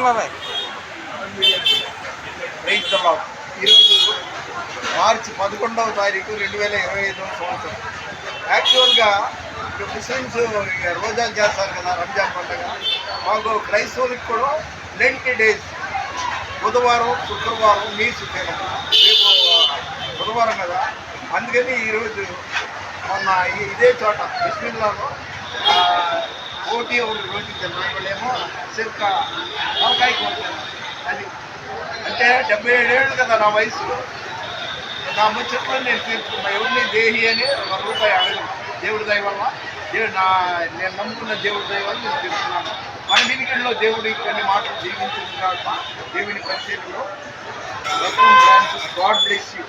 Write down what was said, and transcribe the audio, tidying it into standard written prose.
బాబాయ్ ఈరోజు మార్చి 11వ తారీఖు 2025 సంవత్సరం. యాక్చువల్గా ముస్లిమ్స్ రోజాలు చేస్తారు కదా, రంజాన్ పండుగ. మాకు క్రైస్తవులకు కూడా లెంట్ డేస్ బుధవారం, శుక్రవారం నీసు తినము. రేపు బుధవారం కదా, అందుకని ఈరోజు మొన్న ఇదే చోట బిస్మిల్లాలో పోటీ ఒకటి రోజు తిన్నాం. వాళ్ళేమో సిర్క తలకాయ కొట్టాను. అది అంటే 77 ఏళ్ళు కదా నా వయసు. నా ముచ్చట్లో నేను తీర్చుకున్నా. ఎవరిని దేహి అని ₹1 అడగను. దేవుడి దయ వల్ల నేను నమ్ముకున్న దేవుడి దయ వల్ల నేను తీర్చుకున్నాను. మన వినికిడిలో దేవుడి కొన్ని మాటలు జీవించింది కాక దేవుని పరిచయంలో గాడ్ బ్లెస్ యూ.